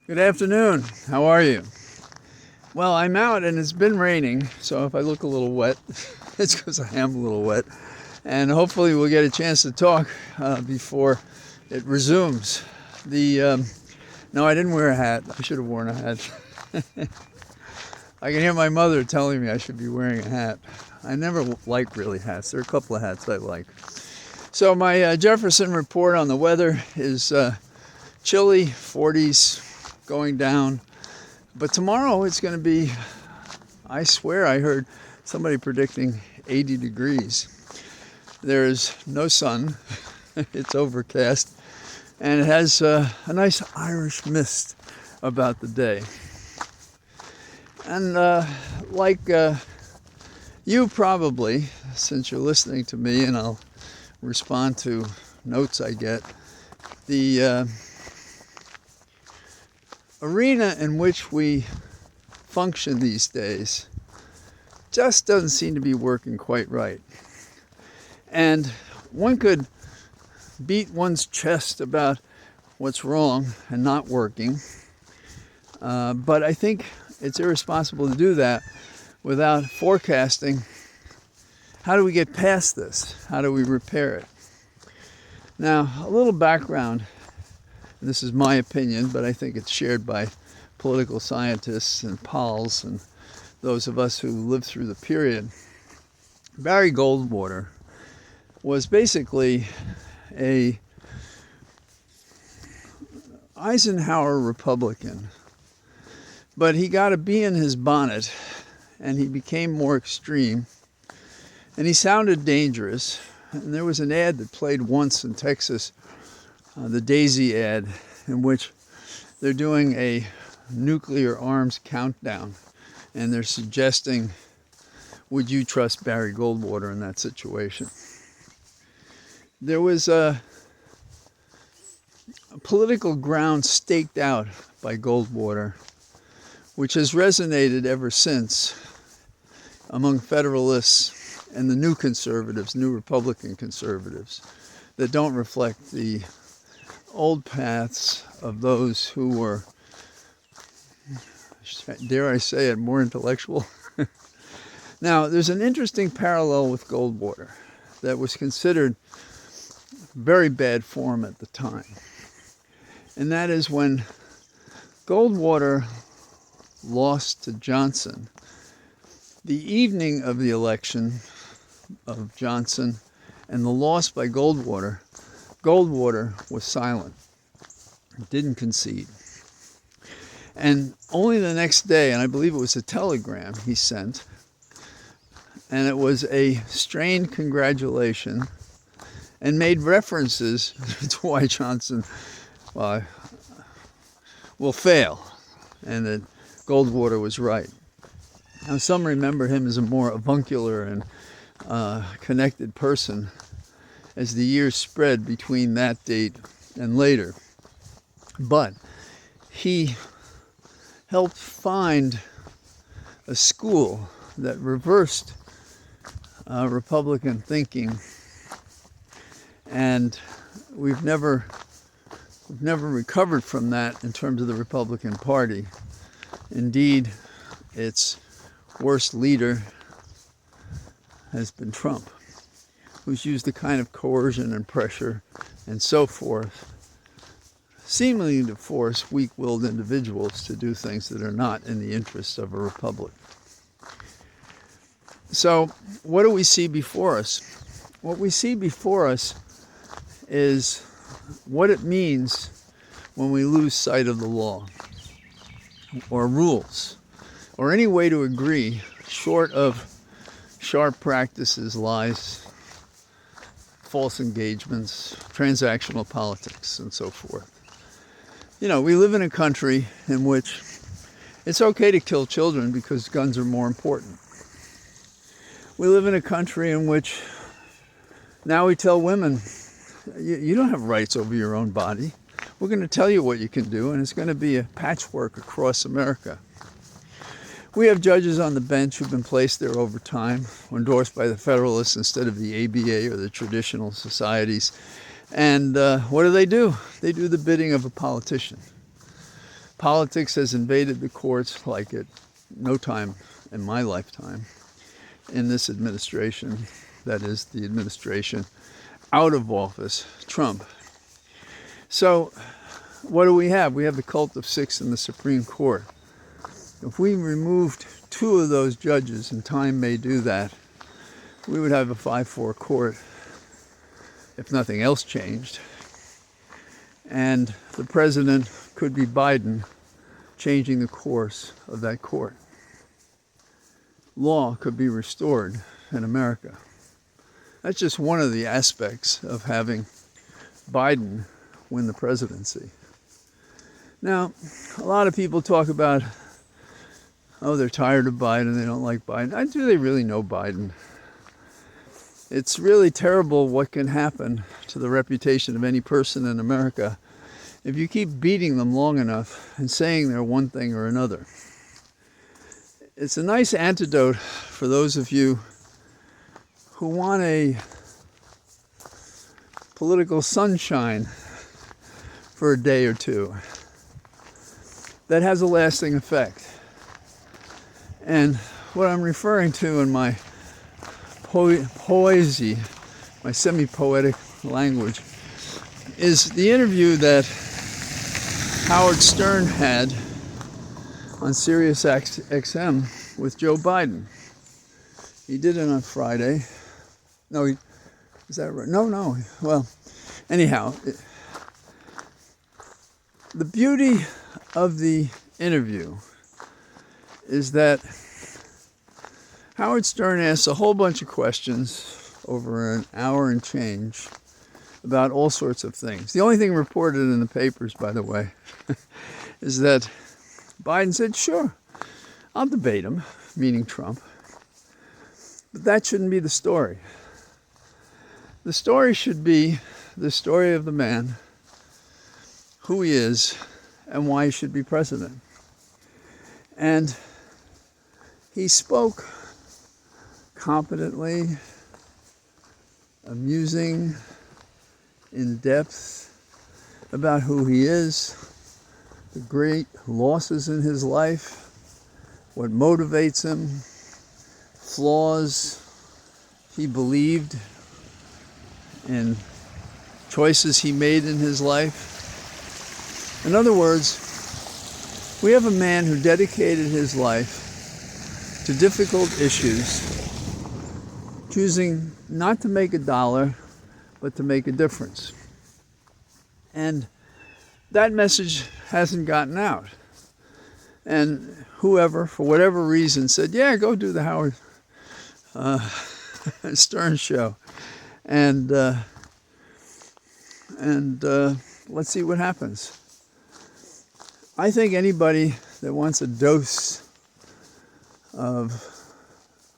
Good afternoon. How are you? Well, I'm out and it's been raining, so if I look a little wet, it's because I am a little wet. And hopefully we'll get a chance to talk before it resumes. No, I didn't wear a hat. I should have worn a hat. I can hear my mother telling me I should be wearing a hat. I never like really hats. There are a couple of hats I like. So my Jefferson report on the weather is chilly, 40s, going down. But tomorrow it's going to be, I swear I heard somebody predicting 80 degrees. There's no sun. It's overcast. And it has a nice Irish mist about the day. And like you probably, since you're listening to me, and I'll respond to notes I get, the arena in which we function these days just doesn't seem to be working quite right. And one could beat one's chest about what's wrong and not working, but I think it's irresponsible to do that without forecasting how do we get past this? How do we repair it? Now, a little background. This is my opinion, but I think it's shared by political scientists and pals and those of us who lived through the period. Barry Goldwater was basically a Eisenhower Republican, but he got a bee in his bonnet and he became more extreme and he sounded dangerous. And there was an ad that played once in Texas, the Daisy ad, in which they're doing a nuclear arms countdown and they're suggesting, would you trust Barry Goldwater in that situation? There was a political ground staked out by Goldwater, which has resonated ever since among Federalists and the new conservatives, new Republican conservatives, that don't reflect the old paths of those who were, dare I say it, more intellectual. Now, there's an interesting parallel with Goldwater that was considered very bad form at the time. And that is when Goldwater lost to Johnson. The evening of the election of Johnson and the loss by Goldwater, Goldwater was silent, didn't concede. And only the next day, and I believe it was a telegram he sent, and it was a strained congratulation and made references to why Johnson will fail and that Goldwater was right. Now, some remember him as a more avuncular and connected person as the years spread between that date and later. But he helped find a school that reversed Republican thinking, and we've never recovered from that in terms of the Republican Party. Indeed, its worst leader has been Trump, who's used the kind of coercion and pressure and so forth, seemingly to force weak-willed individuals to do things that are not in the interest of a republic. So, what do we see before us? What we see before us is what it means when we lose sight of the law or rules or any way to agree short of sharp practices, lies, false engagements, transactional politics, and so forth. You know, we live in a country in which it's okay to kill children because guns are more important. We live in a country in which now we tell women, you don't have rights over your own body. We're going to tell you what you can do, and it's going to be a patchwork across America. We have judges on the bench who've been placed there over time, endorsed by the Federalists instead of the ABA or the traditional societies. And what do? They do the bidding of a politician. Politics has invaded the courts like at no time in my lifetime in this administration, that is the administration out of office, Trump. So what do we have? We have the cult of six in the Supreme Court. If we removed two of those judges, and time may do that, we would have a 5-4 court if nothing else changed. And the president could be Biden changing the course of that court. Law could be restored in America. That's just one of the aspects of having Biden win the presidency. Now, a lot of people talk about, oh, they're tired of Biden, they don't like Biden. Do they really know Biden? It's really terrible what can happen to the reputation of any person in America if you keep beating them long enough and saying they're one thing or another. It's a nice antidote for those of you who want a political sunshine for a day or two that has a lasting effect. And what I'm referring to in my poesy, my semi-poetic language, is the interview that Howard Stern had on Sirius XM with Joe Biden. He did it on Friday. No, is that right? No. Well, anyhow, the beauty of the interview is that Howard Stern asked a whole bunch of questions over an hour and change about all sorts of things. The only thing reported in the papers, by the way, is that Biden said, sure, I'll debate him, meaning Trump. But that shouldn't be the story. The story should be the story of the man, who he is, and why he should be president. And he spoke competently, amusing, in depth about who he is, the great losses in his life, what motivates him, flaws he believed in, choices he made in his life. In other words, we have a man who dedicated his life to difficult issues, choosing not to make a dollar, but to make a difference. And that message hasn't gotten out. And whoever, for whatever reason, said, yeah, go do the Howard Stern show. And let's see what happens. I think anybody that wants a dose of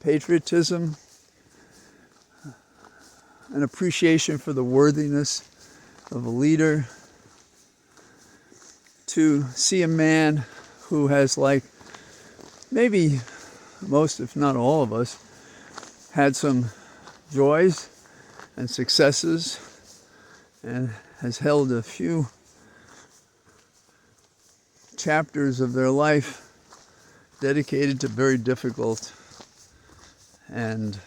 patriotism, an appreciation for the worthiness of a leader, to see a man who has, like maybe most, if not all of us, had some joys and successes and has held a few chapters of their life dedicated to very difficult and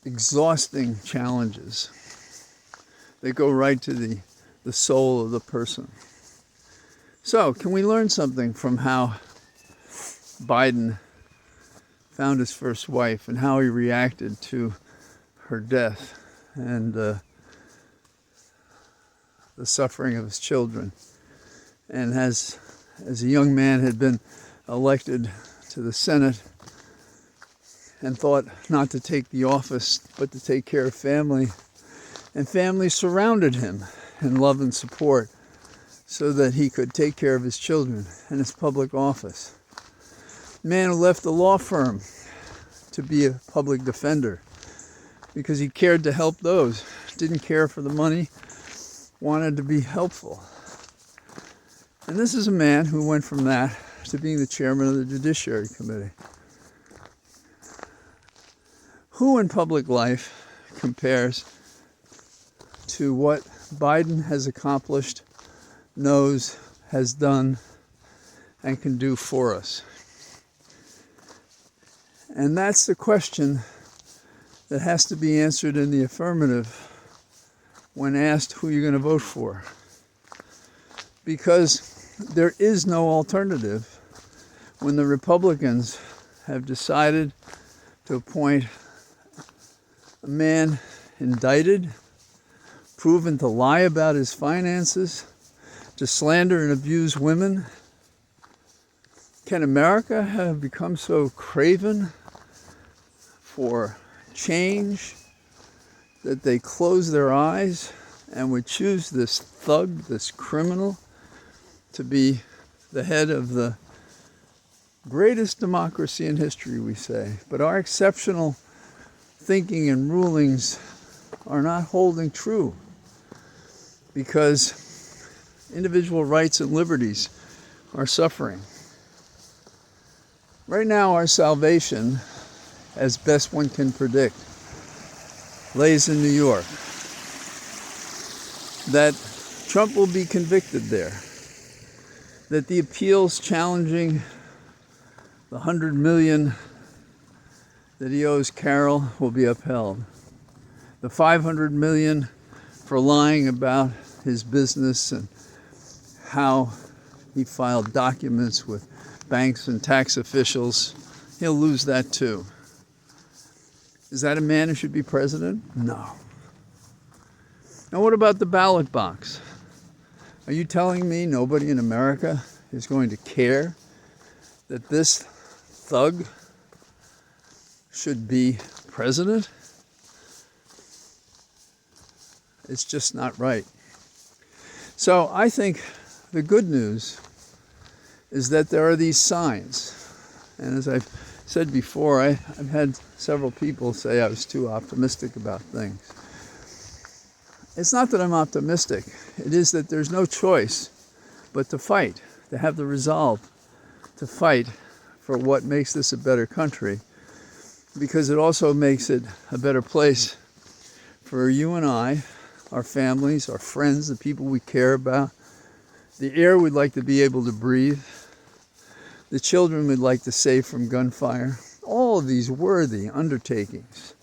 exhausting challenges. They go right to the soul of the person. So, can we learn something from how Biden found his first wife and how he reacted to her death and the suffering of his children? And as a young man had been elected to the Senate and thought not to take the office but to take care of family, and family surrounded him in love and support so that he could take care of his children and his public office. A man who left the law firm to be a public defender because he cared to help those, didn't care for the money, wanted to be helpful. And this is a man who went from that to being the chairman of the Judiciary Committee. Who in public life compares to what Biden has accomplished, knows, has done and can do for us. And that's the question that has to be answered in the affirmative when asked who you're going to vote for. Because there is no alternative when the Republicans have decided to appoint a man indicted, proven to lie about his finances, to slander and abuse women. Can America have become so craven for change that they close their eyes and would choose this thug, this criminal, to be the head of the greatest democracy in history, we say? But our exceptional thinking and rulings are not holding true, because individual rights and liberties are suffering. Right now, our salvation, as best one can predict, lays in New York. That Trump will be convicted there. That the appeals challenging the $100 million that he owes Carol will be upheld. The $500 million for lying about his business and how he filed documents with banks and tax officials, he'll lose that too. Is that a man who should be president? No. Now what about the ballot box? Are you telling me nobody in America is going to care that this thug should be president? It's just not right. So I think the good news is that there are these signs. And as I've said before, I've had several people say I was too optimistic about things. It's not that I'm optimistic. It is that there's no choice but to fight, to have the resolve to fight for what makes this a better country, because it also makes it a better place for you and I, our families, our friends, the people we care about, the air we'd like to be able to breathe, the children we'd like to save from gunfire. All of these worthy undertakings,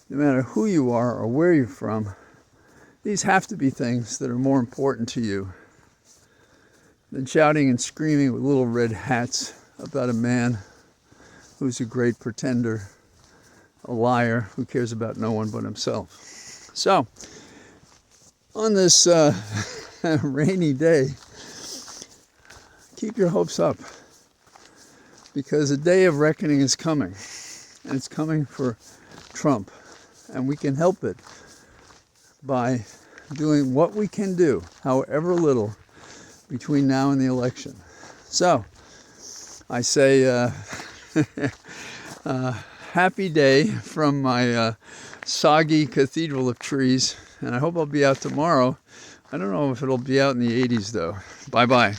no matter who you are or where you're from, these have to be things that are more important to you than shouting and screaming with little red hats about a man who's a great pretender, a liar who cares about no one but himself. So, on this rainy day, keep your hopes up, because a day of reckoning is coming, and it's coming for Trump, and we can help it by doing what we can do, however little, between now and the election. So, I say happy day from my soggy cathedral of trees, and I hope I'll be out tomorrow. I don't know if it'll be out in the 80s though. Bye-bye.